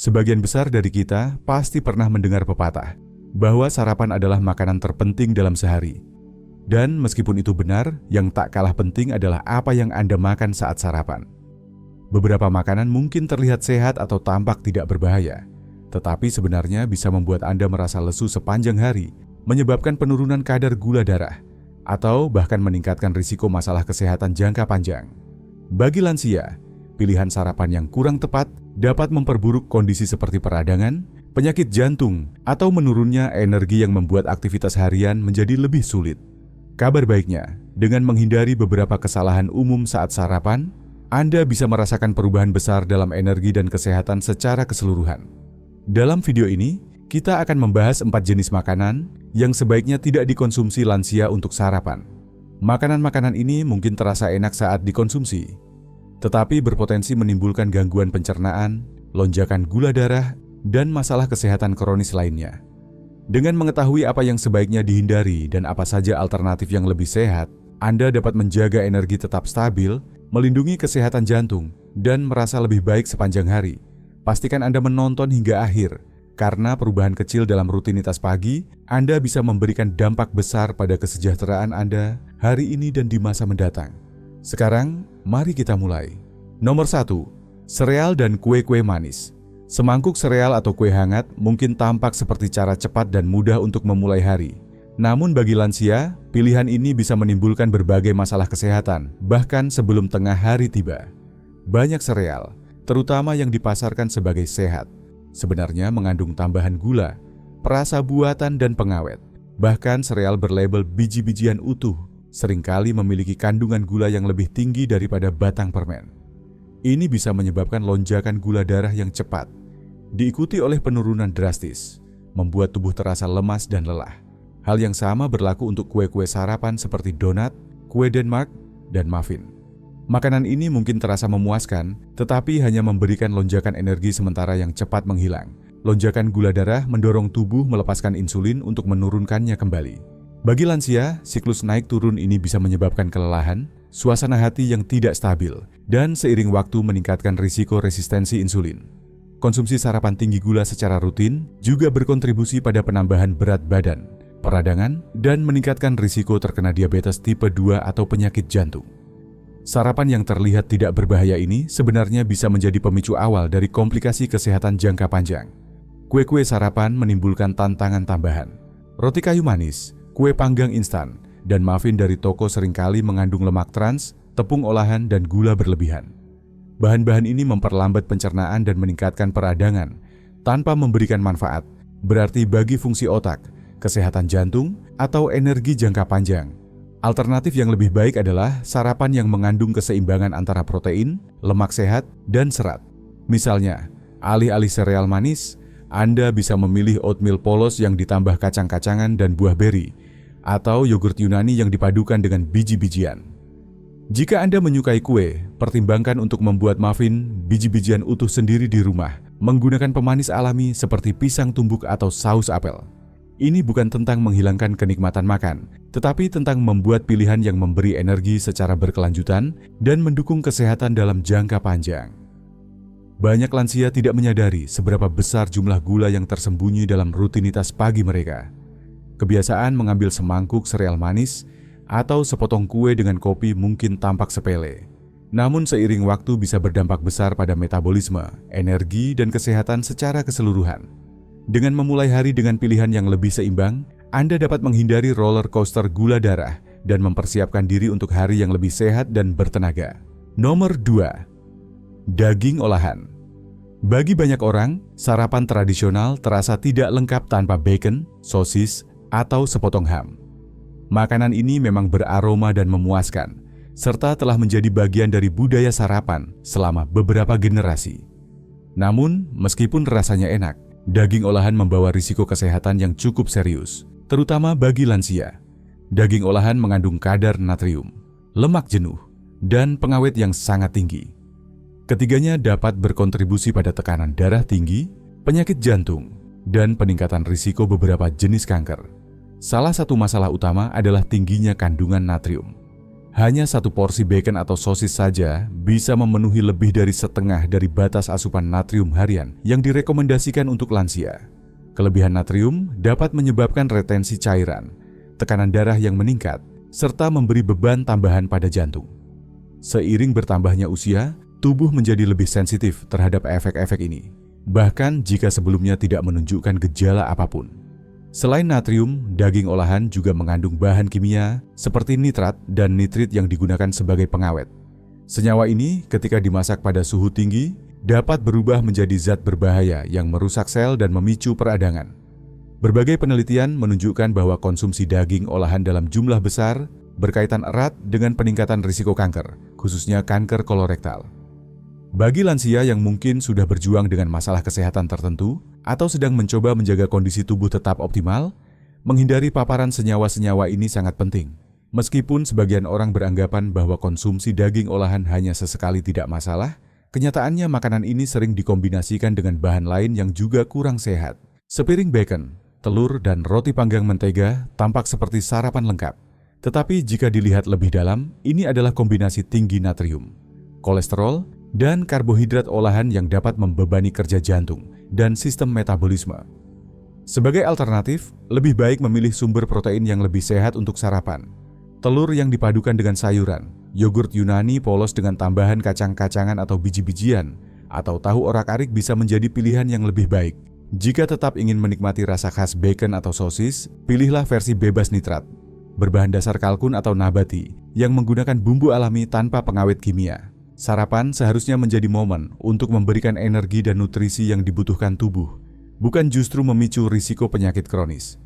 Sebagian besar dari kita pasti pernah mendengar pepatah bahwa sarapan adalah makanan terpenting dalam sehari. Dan meskipun itu benar, yang tak kalah penting adalah apa yang Anda makan saat sarapan. Beberapa makanan mungkin terlihat sehat atau tampak tidak berbahaya, tetapi sebenarnya bisa membuat Anda merasa lesu sepanjang hari, menyebabkan penurunan kadar gula darah, atau bahkan meningkatkan risiko masalah kesehatan jangka panjang. Bagi lansia, pilihan sarapan yang kurang tepat dapat memperburuk kondisi seperti peradangan, penyakit jantung, atau menurunnya energi yang membuat aktivitas harian menjadi lebih sulit. Kabar baiknya, dengan menghindari beberapa kesalahan umum saat sarapan, Anda bisa merasakan perubahan besar dalam energi dan kesehatan secara keseluruhan. Dalam video ini, kita akan membahas 4 jenis makanan yang sebaiknya tidak dikonsumsi lansia untuk sarapan. Makanan-makanan ini mungkin terasa enak saat dikonsumsi, tetapi berpotensi menimbulkan gangguan pencernaan, lonjakan gula darah, dan masalah kesehatan kronis lainnya. Dengan mengetahui apa yang sebaiknya dihindari dan apa saja alternatif yang lebih sehat, Anda dapat menjaga energi tetap stabil, melindungi kesehatan jantung, dan merasa lebih baik sepanjang hari. Pastikan Anda menonton hingga akhir, karena perubahan kecil dalam rutinitas pagi, Anda bisa memberikan dampak besar pada kesejahteraan Anda hari ini dan di masa mendatang. Sekarang, mari kita mulai. Nomor 1. Sereal dan kue-kue manis. Semangkuk sereal atau kue hangat mungkin tampak seperti cara cepat dan mudah untuk memulai hari. Namun bagi lansia, pilihan ini bisa menimbulkan berbagai masalah kesehatan, bahkan sebelum tengah hari tiba. Banyak sereal, terutama yang dipasarkan sebagai sehat, sebenarnya mengandung tambahan gula, perasa buatan, dan pengawet. Bahkan sereal berlabel biji-bijian utuh seringkali memiliki kandungan gula yang lebih tinggi daripada batang permen. Ini bisa menyebabkan lonjakan gula darah yang cepat, diikuti oleh penurunan drastis, membuat tubuh terasa lemas dan lelah. Hal yang sama berlaku untuk kue-kue sarapan seperti donat, kue Denmark, dan muffin. Makanan ini mungkin terasa memuaskan, tetapi hanya memberikan lonjakan energi sementara yang cepat menghilang. Lonjakan gula darah mendorong tubuh melepaskan insulin untuk menurunkannya kembali. Bagi lansia, siklus naik turun ini bisa menyebabkan kelelahan, suasana hati yang tidak stabil, dan seiring waktu meningkatkan risiko resistensi insulin. Konsumsi sarapan tinggi gula secara rutin juga berkontribusi pada penambahan berat badan, peradangan, dan meningkatkan risiko terkena diabetes tipe 2 atau penyakit jantung. Sarapan yang terlihat tidak berbahaya ini sebenarnya bisa menjadi pemicu awal dari komplikasi kesehatan jangka panjang. Kue-kue sarapan menimbulkan tantangan tambahan. Roti kayu manis, kue panggang instan, dan muffin dari toko seringkali mengandung lemak trans, tepung olahan, dan gula berlebihan. Bahan-bahan ini memperlambat pencernaan dan meningkatkan peradangan tanpa memberikan manfaat, berarti bagi fungsi otak, kesehatan jantung, atau energi jangka panjang. Alternatif yang lebih baik adalah sarapan yang mengandung keseimbangan antara protein, lemak sehat, dan serat. Misalnya, alih-alih sereal manis, Anda bisa memilih oatmeal polos yang ditambah kacang-kacangan dan buah beri, atau yogurt Yunani yang dipadukan dengan biji-bijian. Jika Anda menyukai kue, pertimbangkan untuk membuat muffin biji-bijian utuh sendiri di rumah, menggunakan pemanis alami seperti pisang tumbuk atau saus apel. Ini bukan tentang menghilangkan kenikmatan makan, tetapi tentang membuat pilihan yang memberi energi secara berkelanjutan dan mendukung kesehatan dalam jangka panjang. Banyak lansia tidak menyadari seberapa besar jumlah gula yang tersembunyi dalam rutinitas pagi mereka. Kebiasaan mengambil semangkuk sereal manis atau sepotong kue dengan kopi mungkin tampak sepele. Namun seiring waktu bisa berdampak besar pada metabolisme, energi, dan kesehatan secara keseluruhan. Dengan memulai hari dengan pilihan yang lebih seimbang, Anda dapat menghindari roller coaster gula darah dan mempersiapkan diri untuk hari yang lebih sehat dan bertenaga. Nomor 2. Daging olahan. Bagi banyak orang, sarapan tradisional terasa tidak lengkap tanpa bacon, sosis, atau sepotong ham. Makanan ini memang beraroma dan memuaskan, serta telah menjadi bagian dari budaya sarapan selama beberapa generasi. Namun, meskipun rasanya enak, daging olahan membawa risiko kesehatan yang cukup serius, terutama bagi lansia. Daging olahan mengandung kadar natrium, lemak jenuh, dan pengawet yang sangat tinggi. Ketiganya dapat berkontribusi pada tekanan darah tinggi, penyakit jantung, dan peningkatan risiko beberapa jenis kanker. Salah satu masalah utama adalah tingginya kandungan natrium. Hanya satu porsi bacon atau sosis saja bisa memenuhi lebih dari setengah dari batas asupan natrium harian yang direkomendasikan untuk lansia. Kelebihan natrium dapat menyebabkan retensi cairan, tekanan darah yang meningkat, serta memberi beban tambahan pada jantung. Seiring bertambahnya usia, tubuh menjadi lebih sensitif terhadap efek-efek ini, bahkan jika sebelumnya tidak menunjukkan gejala apapun. Selain natrium, daging olahan juga mengandung bahan kimia seperti nitrat dan nitrit yang digunakan sebagai pengawet. Senyawa ini ketika dimasak pada suhu tinggi dapat berubah menjadi zat berbahaya yang merusak sel dan memicu peradangan. Berbagai penelitian menunjukkan bahwa konsumsi daging olahan dalam jumlah besar berkaitan erat dengan peningkatan risiko kanker, khususnya kanker kolorektal. Bagi lansia yang mungkin sudah berjuang dengan masalah kesehatan tertentu atau sedang mencoba menjaga kondisi tubuh tetap optimal, menghindari paparan senyawa-senyawa ini sangat penting. Meskipun sebagian orang beranggapan bahwa konsumsi daging olahan hanya sesekali tidak masalah, kenyataannya makanan ini sering dikombinasikan dengan bahan lain yang juga kurang sehat. Sepiring bacon, telur, dan roti panggang mentega tampak seperti sarapan lengkap. Tetapi jika dilihat lebih dalam, ini adalah kombinasi tinggi natrium, kolesterol, dan karbohidrat olahan yang dapat membebani kerja jantung dan sistem metabolisme. Sebagai alternatif, lebih baik memilih sumber protein yang lebih sehat untuk sarapan. Telur yang dipadukan dengan sayuran, yogurt Yunani polos dengan tambahan kacang-kacangan atau biji-bijian, atau tahu orak-arik bisa menjadi pilihan yang lebih baik. Jika tetap ingin menikmati rasa khas bacon atau sosis, pilihlah versi bebas nitrat, berbahan dasar kalkun atau nabati, yang menggunakan bumbu alami tanpa pengawet kimia. Sarapan seharusnya menjadi momen untuk memberikan energi dan nutrisi yang dibutuhkan tubuh, bukan justru memicu risiko penyakit kronis.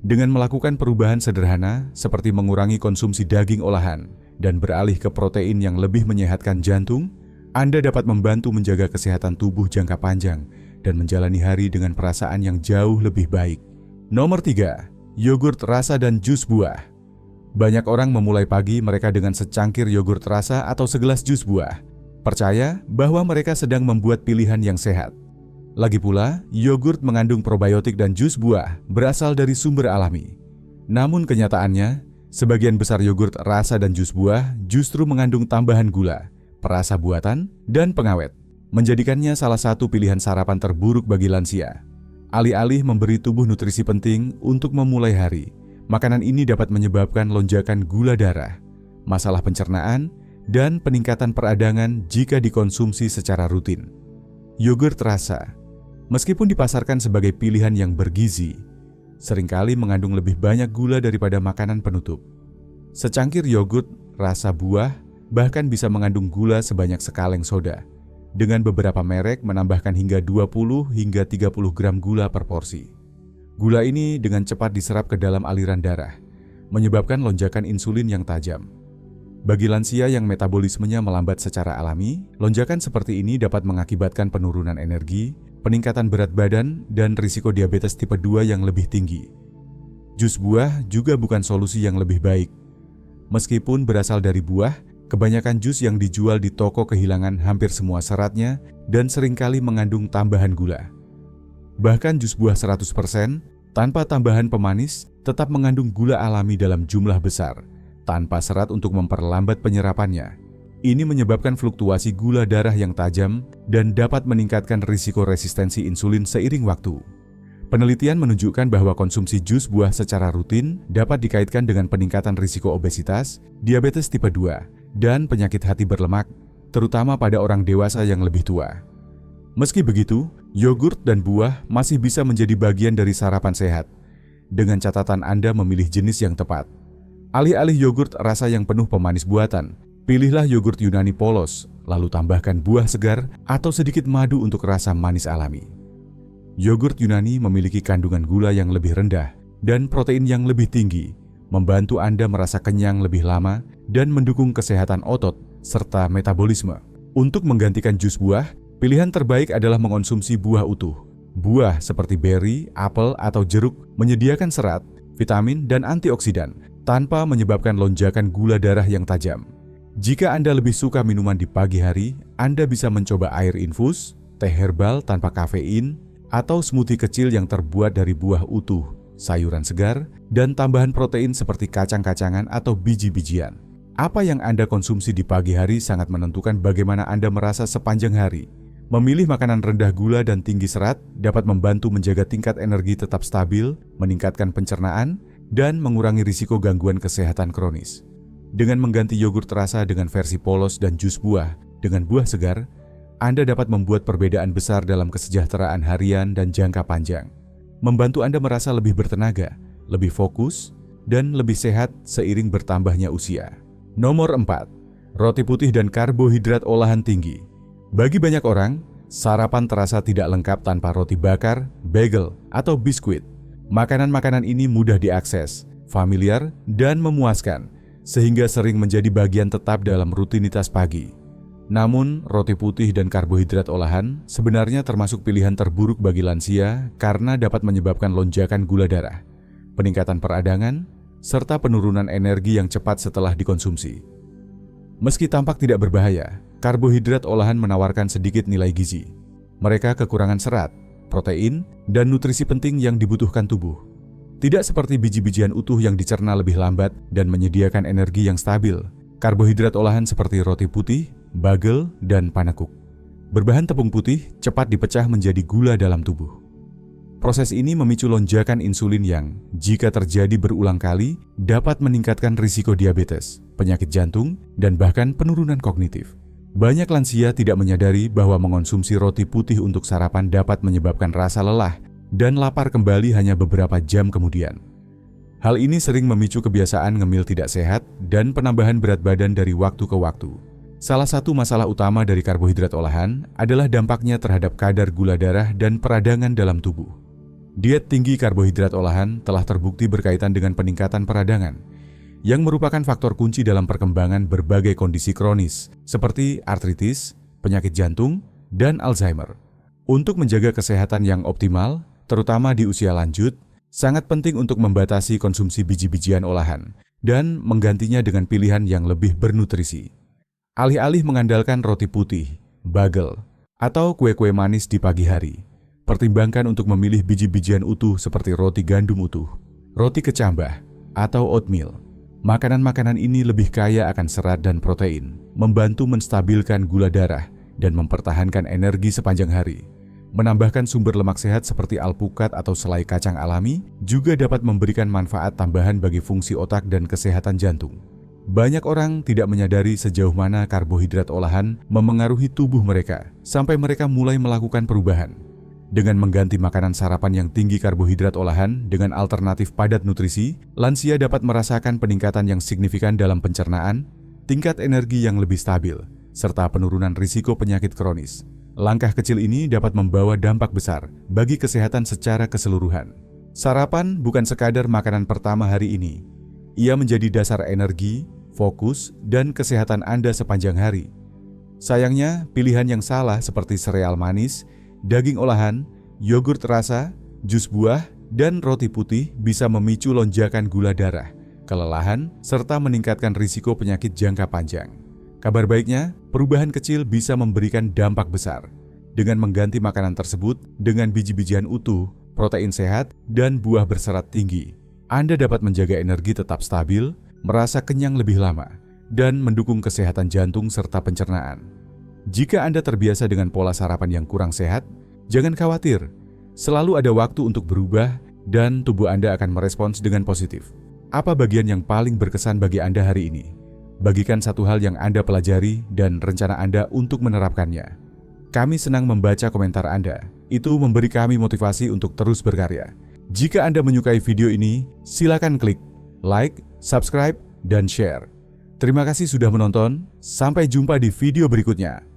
Dengan melakukan perubahan sederhana seperti mengurangi konsumsi daging olahan dan beralih ke protein yang lebih menyehatkan jantung, Anda dapat membantu menjaga kesehatan tubuh jangka panjang dan menjalani hari dengan perasaan yang jauh lebih baik. Nomor 3, yogurt rasa dan jus buah. Banyak orang memulai pagi mereka dengan secangkir yogurt rasa atau segelas jus buah, percaya bahwa mereka sedang membuat pilihan yang sehat. Lagi pula, yogurt mengandung probiotik dan jus buah berasal dari sumber alami. Namun kenyataannya, sebagian besar yogurt rasa dan jus buah justru mengandung tambahan gula, perasa buatan, dan pengawet, menjadikannya salah satu pilihan sarapan terburuk bagi lansia. Alih-alih memberi tubuh nutrisi penting untuk memulai hari, makanan ini dapat menyebabkan lonjakan gula darah, masalah pencernaan, dan peningkatan peradangan jika dikonsumsi secara rutin. Yogurt rasa, meskipun dipasarkan sebagai pilihan yang bergizi, seringkali mengandung lebih banyak gula daripada makanan penutup. Secangkir yogurt rasa buah bahkan bisa mengandung gula sebanyak sekaleng soda, dengan beberapa merek menambahkan hingga 20 hingga 30 gram gula per porsi. Gula ini dengan cepat diserap ke dalam aliran darah, menyebabkan lonjakan insulin yang tajam. Bagi lansia yang metabolismenya melambat secara alami, lonjakan seperti ini dapat mengakibatkan penurunan energi, peningkatan berat badan, dan risiko diabetes tipe 2 yang lebih tinggi. Jus buah juga bukan solusi yang lebih baik. Meskipun berasal dari buah, kebanyakan jus yang dijual di toko kehilangan hampir semua seratnya dan seringkali mengandung tambahan gula. Bahkan jus buah 100% tanpa tambahan pemanis tetap mengandung gula alami dalam jumlah besar, tanpa serat untuk memperlambat penyerapannya. Ini menyebabkan fluktuasi gula darah yang tajam dan dapat meningkatkan risiko resistensi insulin seiring waktu. Penelitian menunjukkan bahwa konsumsi jus buah secara rutin dapat dikaitkan dengan peningkatan risiko obesitas, diabetes tipe 2, dan penyakit hati berlemak, terutama pada orang dewasa yang lebih tua. Meski begitu, yogurt dan buah masih bisa menjadi bagian dari sarapan sehat, dengan catatan Anda memilih jenis yang tepat. Alih-alih yogurt rasa yang penuh pemanis buatan, pilihlah yogurt Yunani polos, lalu tambahkan buah segar atau sedikit madu untuk rasa manis alami. Yogurt Yunani memiliki kandungan gula yang lebih rendah dan protein yang lebih tinggi, membantu Anda merasa kenyang lebih lama dan mendukung kesehatan otot serta metabolisme. Untuk menggantikan jus buah, pilihan terbaik adalah mengonsumsi buah utuh. Buah seperti beri, apel, atau jeruk menyediakan serat, vitamin, dan antioksidan tanpa menyebabkan lonjakan gula darah yang tajam. Jika Anda lebih suka minuman di pagi hari, Anda bisa mencoba air infus, teh herbal tanpa kafein, atau smoothie kecil yang terbuat dari buah utuh, sayuran segar, dan tambahan protein seperti kacang-kacangan atau biji-bijian. Apa yang Anda konsumsi di pagi hari sangat menentukan bagaimana Anda merasa sepanjang hari. Memilih makanan rendah gula dan tinggi serat dapat membantu menjaga tingkat energi tetap stabil, meningkatkan pencernaan, dan mengurangi risiko gangguan kesehatan kronis. Dengan mengganti yogurt rasa dengan versi polos dan jus buah dengan buah segar, Anda dapat membuat perbedaan besar dalam kesejahteraan harian dan jangka panjang. Membantu Anda merasa lebih bertenaga, lebih fokus, dan lebih sehat seiring bertambahnya usia. Nomor 4. Roti putih dan karbohidrat olahan tinggi. Bagi banyak orang, sarapan terasa tidak lengkap tanpa roti bakar, bagel, atau biskuit. Makanan-makanan ini mudah diakses, familiar, dan memuaskan, sehingga sering menjadi bagian tetap dalam rutinitas pagi. Namun, roti putih dan karbohidrat olahan sebenarnya termasuk pilihan terburuk bagi lansia karena dapat menyebabkan lonjakan gula darah, peningkatan peradangan, serta penurunan energi yang cepat setelah dikonsumsi. Meski tampak tidak berbahaya, karbohidrat olahan menawarkan sedikit nilai gizi. Mereka kekurangan serat, protein, dan nutrisi penting yang dibutuhkan tubuh. Tidak seperti biji-bijian utuh yang dicerna lebih lambat dan menyediakan energi yang stabil. Karbohidrat olahan seperti roti putih, bagel, dan panekuk berbahan tepung putih cepat dipecah menjadi gula dalam tubuh. Proses ini memicu lonjakan insulin yang, jika terjadi berulang kali, dapat meningkatkan risiko diabetes, penyakit jantung, dan bahkan penurunan kognitif. Banyak lansia tidak menyadari bahwa mengonsumsi roti putih untuk sarapan dapat menyebabkan rasa lelah dan lapar kembali hanya beberapa jam kemudian. Hal ini sering memicu kebiasaan ngemil tidak sehat dan penambahan berat badan dari waktu ke waktu. Salah satu masalah utama dari karbohidrat olahan adalah dampaknya terhadap kadar gula darah dan peradangan dalam tubuh. Diet tinggi karbohidrat olahan telah terbukti berkaitan dengan peningkatan peradangan, yang merupakan faktor kunci dalam perkembangan berbagai kondisi kronis, seperti artritis, penyakit jantung, dan Alzheimer. Untuk menjaga kesehatan yang optimal, terutama di usia lanjut, sangat penting untuk membatasi konsumsi biji-bijian olahan dan menggantinya dengan pilihan yang lebih bernutrisi. Alih-alih mengandalkan roti putih, bagel, atau kue-kue manis di pagi hari, pertimbangkan untuk memilih biji-bijian utuh seperti roti gandum utuh, roti kecambah, atau oatmeal. Makanan-makanan ini lebih kaya akan serat dan protein, membantu menstabilkan gula darah dan mempertahankan energi sepanjang hari. Menambahkan sumber lemak sehat seperti alpukat atau selai kacang alami juga dapat memberikan manfaat tambahan bagi fungsi otak dan kesehatan jantung. Banyak orang tidak menyadari sejauh mana karbohidrat olahan memengaruhi tubuh mereka sampai mereka mulai melakukan perubahan. Dengan mengganti makanan sarapan yang tinggi karbohidrat olahan dengan alternatif padat nutrisi, lansia dapat merasakan peningkatan yang signifikan dalam pencernaan, tingkat energi yang lebih stabil, serta penurunan risiko penyakit kronis. Langkah kecil ini dapat membawa dampak besar bagi kesehatan secara keseluruhan. Sarapan bukan sekadar makanan pertama hari ini. Ia menjadi dasar energi, fokus, dan kesehatan Anda sepanjang hari. Sayangnya, pilihan yang salah seperti sereal manis, daging olahan, yogurt rasa, jus buah, dan roti putih bisa memicu lonjakan gula darah, kelelahan, serta meningkatkan risiko penyakit jangka panjang. Kabar baiknya, perubahan kecil bisa memberikan dampak besar. Dengan mengganti makanan tersebut dengan biji-bijian utuh, protein sehat, dan buah berserat tinggi, Anda dapat menjaga energi tetap stabil, merasa kenyang lebih lama, dan mendukung kesehatan jantung serta pencernaan. Jika Anda terbiasa dengan pola sarapan yang kurang sehat, jangan khawatir. Selalu ada waktu untuk berubah dan tubuh Anda akan merespons dengan positif. Apa bagian yang paling berkesan bagi Anda hari ini? Bagikan satu hal yang Anda pelajari dan rencana Anda untuk menerapkannya. Kami senang membaca komentar Anda. Itu memberi kami motivasi untuk terus berkarya. Jika Anda menyukai video ini, silakan klik like, subscribe, dan share. Terima kasih sudah menonton. Sampai jumpa di video berikutnya.